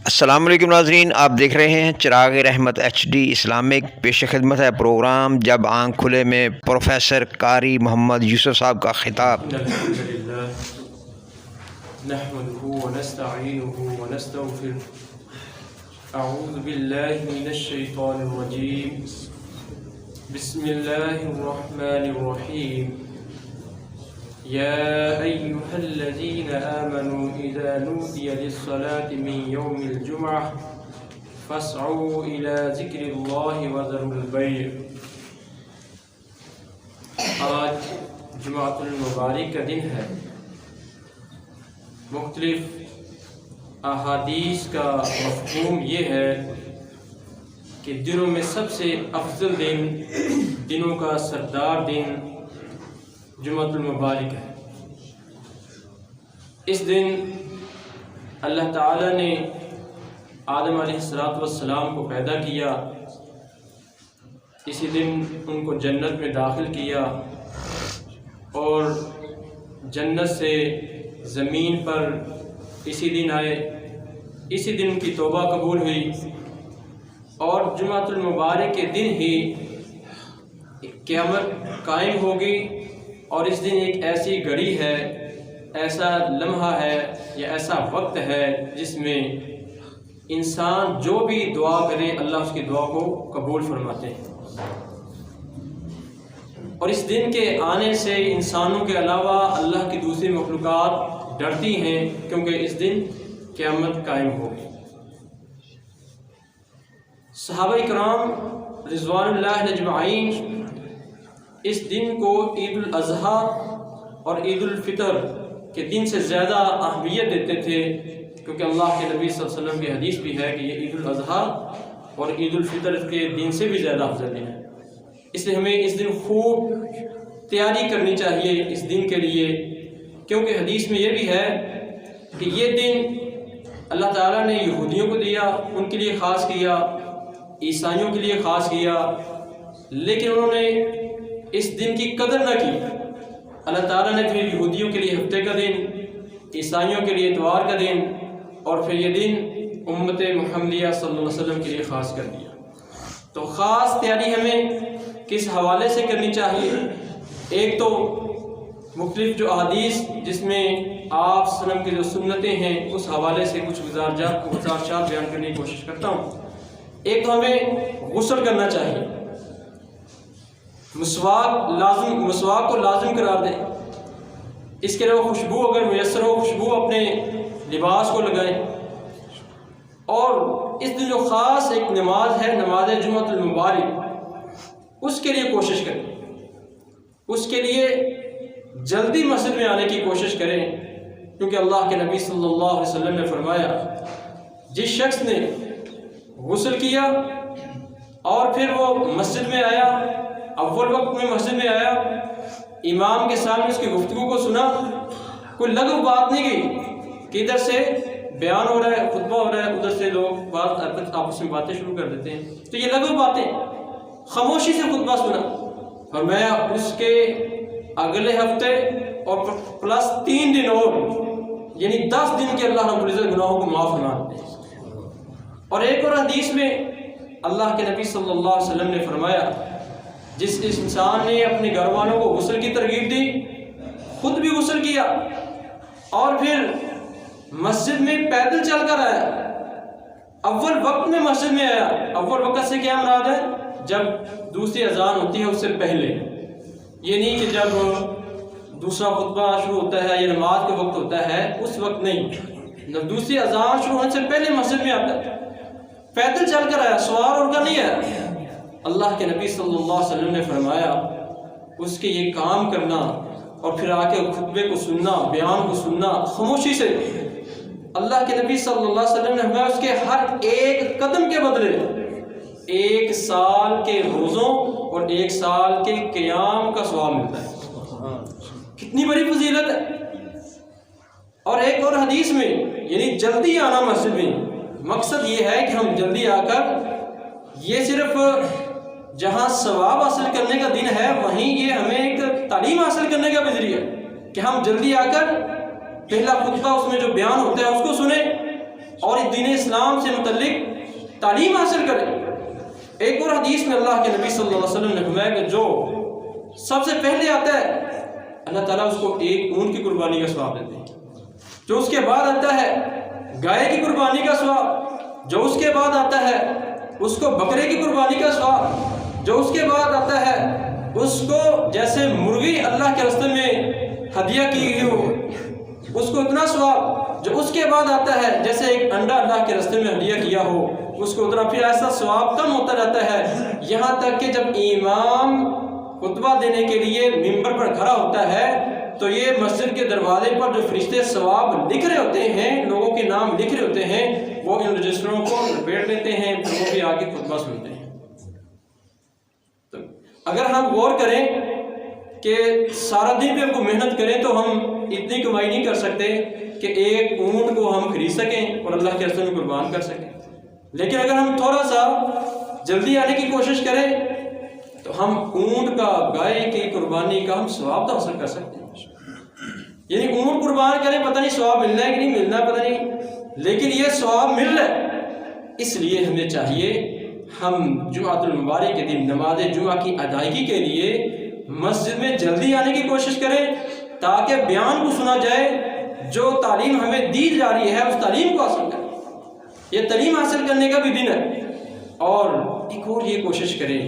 السلام علیکم ناظرین، آپ دیکھ رہے ہیں چراغ رحمت HD اسلامک۔ پیش خدمت ہے پروگرام جب آنکھ کھلے میں پروفیسر قاری محمد یوسف صاحب کا خطاب۔ الحمد للہ نحمده ونستعینه ونستغفر اعوذ باللہ من الشیطان الرجیم بسم اللہ الرحمن الرحیم يا أيها الذين آمنوا إذا نودي للصلاة من يوم الجمعة فاسعوا إلى ذكر الله وذروا البيع۔ آج جمعۃ المبارک کا دن ہے۔ مختلف احادیث کا مفہوم یہ ہے کہ دنوں میں سب سے افضل دن، دنوں کا سردار دن جمعۃ المبارک ہے۔ اس دن اللہ تعالیٰ نے آدم علیہ السلام کو پیدا کیا، اسی دن ان کو جنت میں داخل کیا اور جنت سے زمین پر اسی دن آئے، اسی دن ان کی توبہ قبول ہوئی اور جمعۃ المبارک کے دن ہی قیامت قائم ہوگی۔ اور اس دن ایک ایسی گھڑی ہے، ایسا لمحہ ہے یا ایسا وقت ہے جس میں انسان جو بھی دعا کرے اللہ اس کی دعا کو قبول فرماتے ہیں۔ اور اس دن کے آنے سے انسانوں کے علاوہ اللہ کی دوسری مخلوقات ڈرتی ہیں، کیونکہ اس دن قیامت قائم ہوگی۔ صحابہ کرام رضوان اللہ اجمعین اس دن کو عید الاضحیٰ اور عید الفطر کے دن سے زیادہ اہمیت دیتے تھے، کیونکہ اللہ کے نبی صلی اللہ علیہ وسلم کی حدیث بھی ہے کہ یہ عید الاضحیٰ اور عید الفطر کے دن سے بھی زیادہ افضل ہے۔ اس لیے ہمیں اس دن خوب تیاری کرنی چاہیے اس دن کے لیے، کیونکہ حدیث میں یہ بھی ہے کہ یہ دن اللہ تعالیٰ نے یہودیوں کو دیا، ان کے لیے خاص کیا، عیسائیوں کے لیے خاص کیا، لیکن انہوں نے اس دن کی قدر نہ کی۔ اللہ تعالیٰ نے پھر یہودیوں کے لیے ہفتے کا دن، عیسائیوں کے لیے اتوار کا دن اور پھر یہ دن امت محمدیہ صلی اللہ علیہ وسلم کے لیے خاص کر دیا۔ تو خاص تیاری ہمیں کس حوالے سے کرنی چاہیے؟ ایک تو مختلف جو احادیث جس میں آپ صلی اللہ علیہ وسلم کی جو سنتیں ہیں اس حوالے سے کچھ گزارشات بیان کرنے کی کوشش کرتا ہوں۔ ایک تو ہمیں غسل کرنا چاہیے، مسواک کو لازم قرار دیں، اس کے علاوہ خوشبو اگر میسر ہو خوشبو اپنے لباس کو لگائیں، اور اس دن جو خاص ایک نماز ہے، نماز جمعۃ المبارک، اس کے لیے کوشش کریں، اس کے لیے جلدی مسجد میں آنے کی کوشش کریں، کیونکہ اللہ کے نبی صلی اللہ علیہ وسلم نے فرمایا جس شخص نے غسل کیا اور پھر وہ مسجد میں آیا، اول وقت میں مسجد میں آیا، امام کے سامنے اس کی گفتگو کو سنا، کوئی لغو بات نہیں گئی کہ ادھر سے بیان ہو رہا ہے، خطبہ ہو رہا ہے، ادھر سے لوگ آپس میں باتیں شروع کر دیتے ہیں، تو یہ لغو باتیں، خاموشی سے خطبہ سنا۔ اور میں اس کے اگلے ہفتے اور پلس 3 دن اور یعنی 10 دن کے اللہ رب العزت گناہوں کو معاف فرما دیتے ہیں۔ اور ایک اور حدیث میں اللہ کے نبی صلی اللہ علیہ وسلم نے فرمایا جس انسان نے اپنے گھر والوں کو غسل کی ترغیب دی، خود بھی غسل کیا اور پھر مسجد میں پیدل چل کر آیا، اول وقت میں مسجد میں آیا، اول وقت سے کیا مراد ہے؟ جب دوسری اذان ہوتی ہے اس سے پہلے، یہ نہیں کہ جب دوسرا خطبہ شروع ہوتا ہے یا نماز کا وقت ہوتا ہے اس وقت نہیں، جب دوسری اذان شروع ہونے سے پہلے مسجد میں آتا ہے، پیدل چل کر آیا، سوار ہو کر نہیں آیا۔ اللہ کے نبی صلی اللہ علیہ وسلم نے فرمایا اس کے یہ کام کرنا اور پھر آ کے خطبے کو سننا، بیان کو سننا خاموشی سے، اللہ کے نبی صلی اللہ علیہ وسلم نے فرمایا اس کے ہر ایک قدم کے بدلے 1 سال کے روزوں اور 1 سال کے قیام کا ثواب ملتا ہے۔ کتنی بڑی فضیلت ہے۔ اور ایک اور حدیث میں یعنی جلدی آنا مسجد میں، مقصد یہ ہے کہ ہم جلدی آ کر یہ صرف جہاں ثواب حاصل کرنے کا دن ہے وہیں یہ ہمیں ایک تعلیم حاصل کرنے کا بھی ذریعہ ہے کہ ہم جلدی آ کر پہلا خطبہ اس میں جو بیان ہوتا ہے اس کو سنیں، اور دین اسلام سے متعلق تعلیم حاصل کرے۔ ایک اور حدیث میں اللہ کے نبی صلی اللہ علیہ وسلم نے فرمایا کہ جو سب سے پہلے آتا ہے اللہ تعالیٰ اس کو ایک اونٹ کی قربانی کا ثواب دیتے ہیں، جو اس کے بعد آتا ہے گائے کی قربانی کا ثواب، جو اس کے بعد آتا ہے اس کو بکرے کی قربانی کا ثواب، جو اس کے بعد آتا ہے اس کو جیسے مرغی اللہ کے راستے میں ہدیہ کی گئی ہو اس کو اتنا ثواب، جو اس کے بعد آتا ہے جیسے ایک انڈا اللہ کے راستے میں ہدیہ کیا ہو اس کو اتنا، پھر ایسا ثواب کم ہوتا رہتا ہے، یہاں تک کہ جب امام خطبہ دینے کے لیے ممبر پر کھڑا ہوتا ہے تو یہ مسجد کے دروازے پر جو فرشتے ثواب لکھ رہے ہوتے ہیں، لوگوں کے نام لکھ رہے ہوتے ہیں، وہ ان رجسٹروں کو لپیٹ لیتے ہیں، پھر وہ بھی آگے خطبہ سنتے ہیں۔ تو اگر ہم غور کریں کہ سارا دن بھی ہم کو محنت کریں تو ہم اتنی کمائی نہیں کر سکتے کہ ایک اونٹ کو ہم خرید سکیں اور اللہ کے راستے میں قربان کر سکیں، لیکن اگر ہم تھوڑا سا جلدی آنے کی کوشش کریں تو ہم اونٹ کا، گائے کی قربانی کا ہم ثواب تو حاصل کر سکتے ہیں۔ یعنی اونٹ قربان کریں، پتہ نہیں ثواب ملنا ہے کہ نہیں ملنا پتہ نہیں، لیکن یہ ثواب مل رہا ہے۔ اس لیے ہمیں چاہیے ہم جمعۃ المبارک کے دن نماز جمعہ کی ادائیگی کے لیے مسجد میں جلدی آنے کی کوشش کریں تاکہ بیان کو سنا جائے، جو تعلیم ہمیں دی جا رہی ہے اس تعلیم کو حاصل کریں۔ یہ تعلیم حاصل کرنے کا بھی دن ہے۔ اور ایک اور یہ کوشش کریں،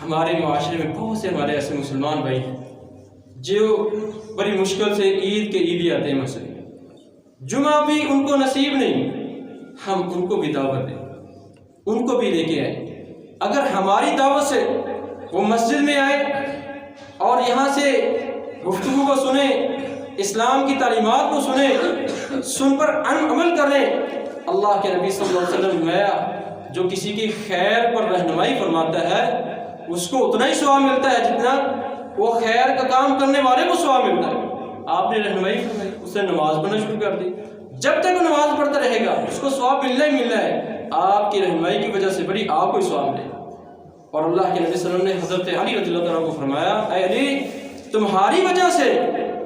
ہمارے معاشرے میں بہت سے ہمارے ایسے مسلمان بھائی ہیں جو بڑی مشکل سے عید کے عیدی آتے ہیں مسجد میں، جمعہ بھی ان کو نصیب نہیں، ہم ان کو بھی دعوت دیں، ان کو بھی لے کے آئیں۔ اگر ہماری دعوت سے وہ مسجد میں آئے اور یہاں سے گفتگو کو سنیں، اسلام کی تعلیمات کو سنیں، سن پر عمل کریں، اللہ کے نبی صلی اللہ علیہ وسلم نے جو کسی کی خیر پر رہنمائی فرماتا ہے اس کو اتنا ہی ثواب ملتا ہے جتنا وہ خیر کا کام کرنے والے کو ثواب ملتا ہے۔ آپ نے رہنمائی فرمائی، اس نے نماز پڑھنا شروع کر دی، جب تک وہ نماز پڑھتا رہے گا اس کو ثواب ملنا ہی ملنا ہے، آپ کی رہنمائی کی وجہ سے بڑی آپ کو ثواب ملے گا۔ اور اللہ کے نبی صلی اللہ علیہ وسلم نے حضرت علی رضی اللہ عنہ کو فرمایا، اے علی تمہاری وجہ سے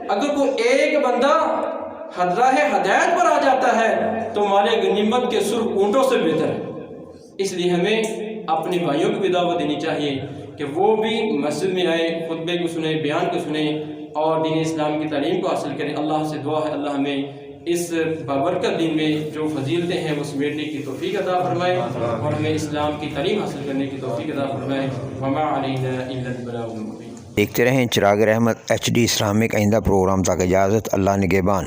اگر کوئی ایک بندہ راہ ہدایت پر آ جاتا ہے تو مال غنیمت کے سرخ اونٹوں سے بہتر ہے۔ اس لیے ہمیں اپنے بھائیوں کو بھی دعوت دینی چاہیے کہ وہ بھی مسجد میں آئے، خطبے کو سنیں، بیان کو سنیں اور دین اسلام کی تعلیم کو حاصل کریں۔ اللہ سے دعا ہے اللہ ہمیں اس بابرکت دین میں جو فضیلتیں ہیں وہ سمیٹنے کی توفیق عطا فرمائے اور ہمیں اسلام کی تعلیم حاصل کرنے کی توفیق عطا فرمائے۔ وما علینا الا البلاغ المبین۔ دیکھتے رہیں چراغ رحمت HD اسلامک آئندہ پروگرام تک اجازت، اللہ نگہبان۔